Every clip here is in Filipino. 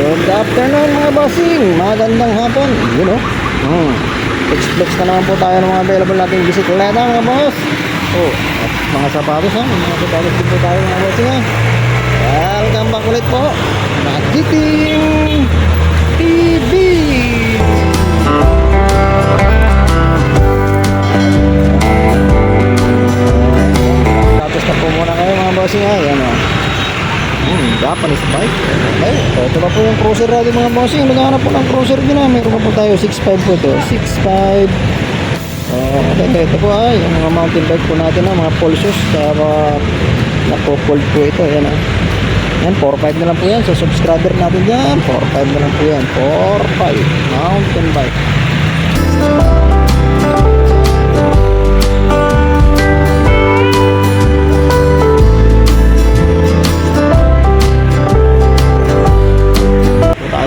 Good afternoon mga bossing. Magandang hapon. You know. Flex na naman po tayo ng mga available nating bisikleta mga boss. At mga sapatos ha. Mga sapatos din po tayo mga bossing ha. Welcome back ulit po. Nagiting TV. Tapos na po muna kayo mga bossing ha. Yan o. Japanese bike. Okay. Ito ba po yung cruiser natin mga bossing? Maghanap po ng cruiser din na. Meron pa po tayo 6.5 po ito. 6.5. Okay. Ito po ay yung mga mountain bike po natin na mga pulsos. Napo-fold po ito. Yan ha. Yan 4.5 na lang po yan. So subscriber natin dyan 4.5 na lang po yan. 4.5 mountain bike.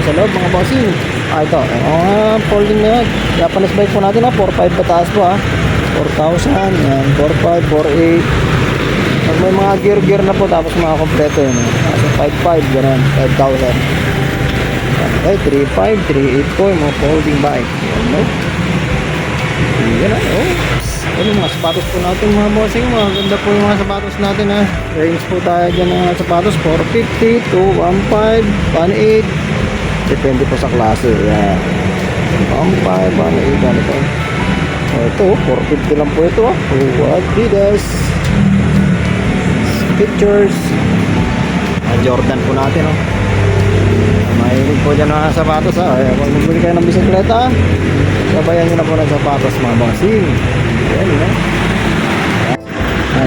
Sa loob mga bossing. Ito. Folding na. Japanese bike po natin ha. 4.5 pataas po ha. 4,000. Yan. 4.5, 4.8. Pag may mga gear na po. Tapos mga kompleto yun. So 5.5. Ganun. 5,000. Okay. 3.5, 3.8 po. Yung mga folding bike. Yan no. Yan ha. Yung mga sapatos po natin mga bossing. Mga ganda po yung mga sapatos natin ha. Range po tayo dyan ng mga sapatos. 450 to 1.5, 1.8. Depende po sa klase. Yan. 1.5, 1.8. Ganito. Ito, 450 lang po ito. Adidas. Pictures. Jordan po natin. Mahilig po dyan mga sapatos. Kung magbili kayo ng bisikleta, sabayan nyo na po ng sapatos mga bossing. Yan.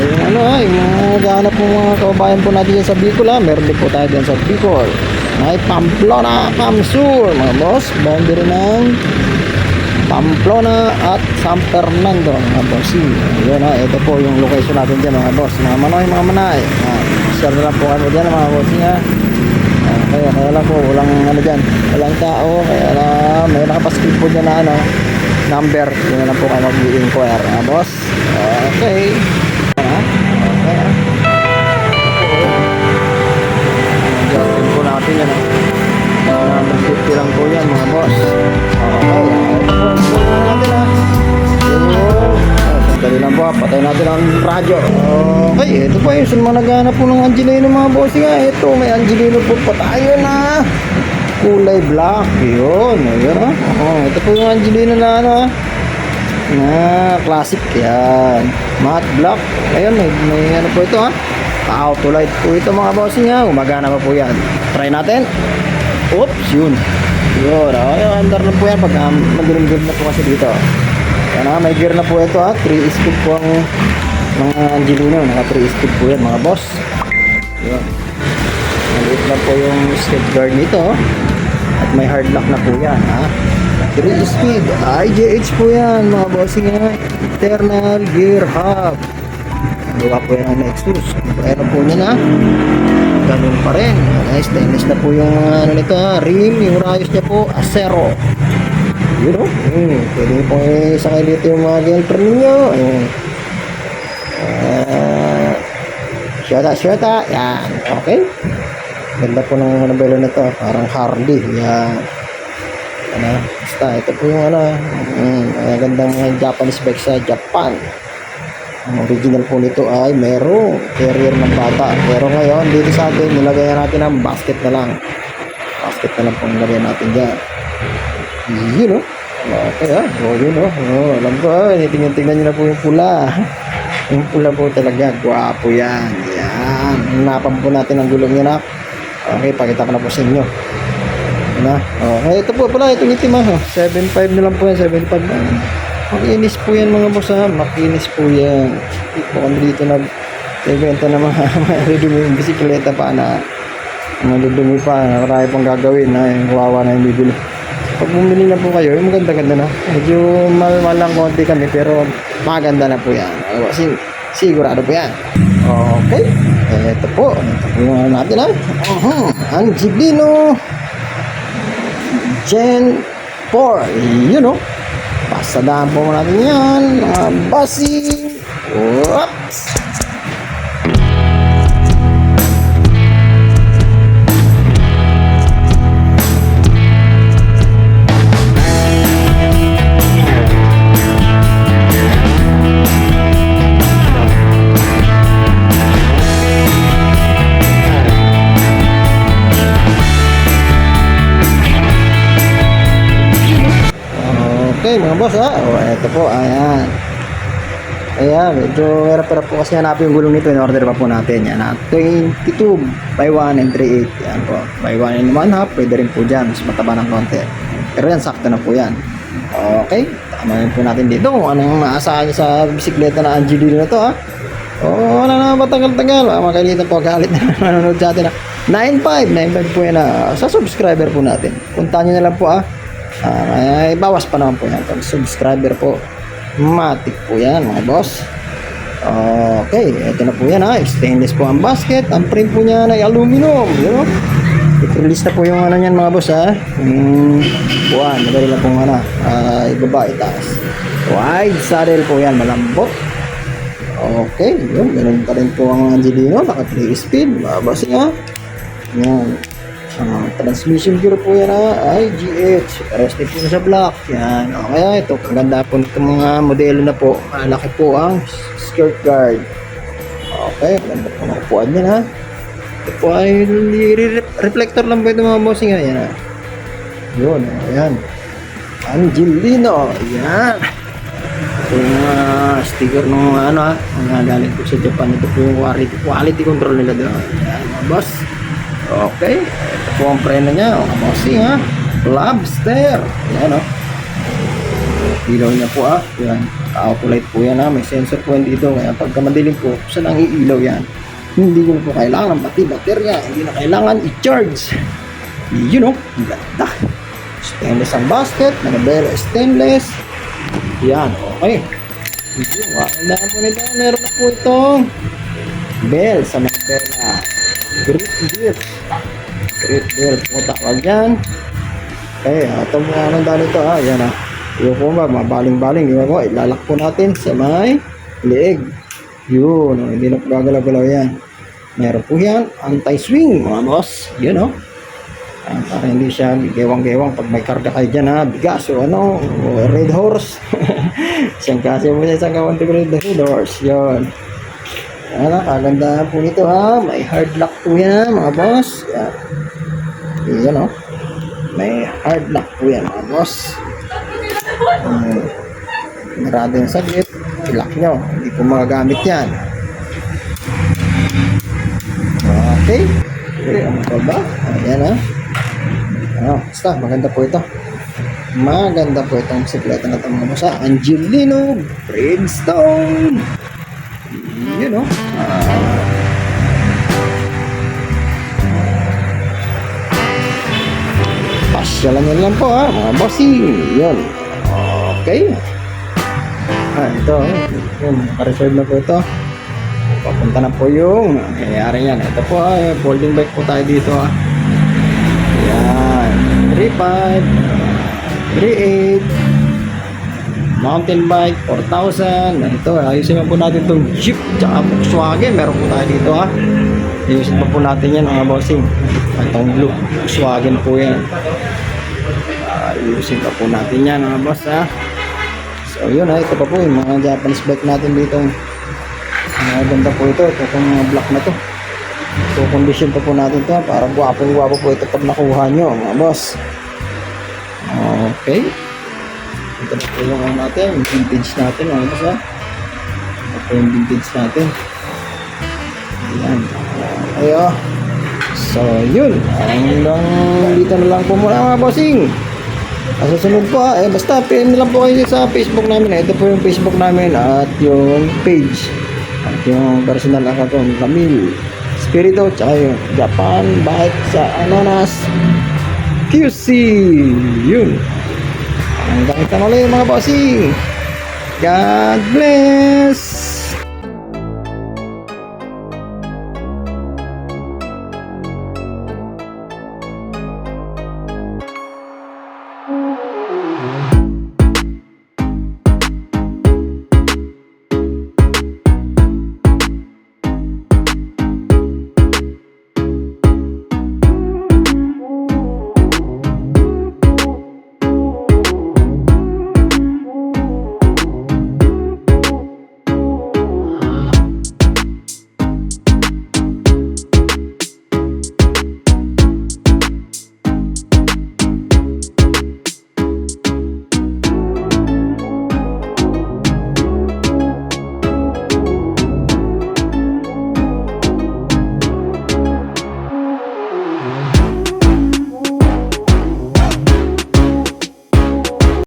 Yung naghahanap po mga kababayan po natin dyan sa Bicol ha. Meron din po tayo dyan sa Bicol. May Pamplona, Camsur mga boss. Boundary ng Pamplona at San Fernando mga bossing. Yan ha. Ito po yung location natin dyan mga boss. Mga manay. Share na lang po kami dyan mga bossing ha. Kaya lang po walang dyan. Walang tao. Kaya may nakapaskip po dyan na number. Yun na lang po kayo mag-inquire mga boss. Okay. Adjustin po natin yan 150 lang po yan mga boss. Sandali lang po patay natin ang radyo. Okay, ito po yung mga naghahanap po ng Angelino mga boss nga. Ito may Angelino po pa tayo na kulay black. Yun. Ito po yung Angelino na na classic yan, matte black. Ayun, may ano po ito ha, auto light po ito mga bossing ha. Gumagana pa po yan. Try natin. Oops, yun. Under na po yan pag madilim-dilim na po kasi dito. Yan ha, may gear na po ito ha. 3 speed po ang mga Angelino. Naka 3 speed po yan mga boss. Yun, maliit na po yung skid guard nito at may hard lock na po yan ha. 3 speed, IJH po yan mga bossing ha. Internal gear hub. Gawa po yan ang Nexus. Pero po nyo na ganun pa rin. Stainless na po yung nito ha. Rim, yung rayos nya po acero. Yun o. Pwede nyo po isakay dito yung mga girlfriend nyo. Shota. Yan. Okay. Ganda po ng nabelo na to. Parang Harley. Yan. Basta ito po yung gandang Japanese bike sa Japan. Ang original po nito ay merong carrier ng bata. Pero ngayon dito sa atin nilagay natin ng basket na lang. Basket na lang po nilagay natin dyan. Yun o. Okay ha. Yun o. Alam ko tingnan nyo na po yung pula. Yung pula po talaga. Gwapo yan. Yan. Hanapan po natin ang gulong yan ha. Okay, pakita ko na po sa inyo. Ito po pala, itong itim ha. 7.5 na lang po yan, 7.5 na. Makinis po yan mga boss ha. Makinis po yan. Ito kami dito nag-eventa na mga redumi bisikleta pa na maludumi pa. Marami pang gagawin na yung kawawa na yung bibili. Pag bumili na po kayo, yung maganda na. Medyo malang konti kami pero maganda na po yan. Sigurado po yan. Okay. Ito po yung natin ha. Angelino Gen 4, you know. Pasadaan po natin yan mga bossing. Oops. Okay, mga boss ha. O, eto po, ayan. Ayan, medyo hirap-hirap po kasi hanapin yung gulong nito. In-order pa po natin. Yan, 22 by 1 and 3/8. Yan po. By 1 and 1 half, pwede rin po dyan. Mas mataba ng konti. Pero yan, sakto na po yan. Okay, tamahin po natin dito kung anong maasahan nyo sa bisikleta na Angelino na to ha. Wala na matagal-tagal. Makalitan po, galit na manonood sa atin ha. 9.5 po yan ha. Sa subscriber po natin. Puntahan nyo na lang po ha. Ay, bawas pa naman po yan. Pag subscriber po, matik po yan mga boss. Okay, ito na po yan ha. Stainless po ang basket. Ang frame po niya ay aluminum. You know? I-release na po yung ano niyan mga boss ha. Buwan, madali lang pong ano. Ibaba, itaas. Wide saddle po yan, malambot. Okay, yun. Ganun pa rin po ang Angelino. Naka 3 speed. Mga boss ha. Yan. Transmission gear po yan ha. IGH. Pares din po na sa block. Yan. Okay, ito. Kaganda po nito mga modelo na po. Malaki po ang skirt guard. Okay, maganda po ang upuan yan ha. Ito po ay reflector lang po ito mga bossing ha. Yan ha. Yun. Ayan. Angelino. Yan. Ito yung mga sticker ng ano ha. Mga galing po sa Japan. Ito po yung quality control nila doon. Yan mga boss. Okay, ito po ang preno niya, mga bossing ha. Lobster. Yan o. Ilaw niya po ha. Yan. Auto light po yan ha. May sensor po yan dito. Kaya pagka madilim po, saan ang iilaw yan? Hindi ko na po kailangan pati baterya. Hindi na kailangan i-charge. Yun o. Ganda. Stainless ang basket. Nagabero stainless. Yan. Okay. Yun. Wakandaan po nito. Meron na po itong bell sa mga bell na. Grip beer po tawag yan. Okay, ito mo anong daan ito ha. Yan ha. Yung po ba, mabaling-baling. Di ba po, ilalak po natin sa may leeg. Yun, hindi na po gagalaw-galaw yan. Meron po yan, anti-swing mga boss. Yun o. Para hindi siya gewang-gewang pag may karga kayo dyan ha. Bigas o ano, o red horse. Isang kasi mo siya isang kawan to red horse. Yun. Ano, kagandahan po nito ha. May hard lock po yan mga boss. Yan. Yan o. May hard lock po yan mga boss. Marado yung saglit. I-lock nyo. Hindi po magagamit yan. Okay. Okay, ano pa ba? Ayan ha. Basta, maganda po ito. Maganda po itong bisikleta na ito mga boss ha. Angelino Bridgestone. Yun o. Pasyalan nyo lang po ha, mga bossing. Yun. Okay. Ito. Yun, naka-reserve na po ito. Papunta na po yung nangyayari yan. Ito po ha, folding bike po tayo dito ha. Yan. 3.5 3.8 mountain bike 4,000. Ito, ayusin po natin itong Jeep tsaka Volkswagen. Meron po tayo dito ha. Ayusin po natin yan mga bossing. Itong blue Volkswagen po yan. Ayusin po natin yan mga boss ha. So yun ha, ito pa po yung mga Japanese bike natin dito. Ganda po ito. Ito pong mga black na to. So condition po natin ito. Para guwapong-guwapo po ito pag nakuha nyo mga boss. Okay. Ito na po yung natin, yung vintage natin mga boss ha. Ito yung vintage natin. Ayan. Ayo. So yun. Hanggang dito na lang po muna mga bossing. Susunod po ha. Basta PM na lang po kayo sa Facebook namin. Ito po yung Facebook namin at yung page. At yung personal account Camille Spirito. Tsaka yung Japan Bike sa Ananas QC. Yun. Hanggang ito na ulit mga bossing. God bless.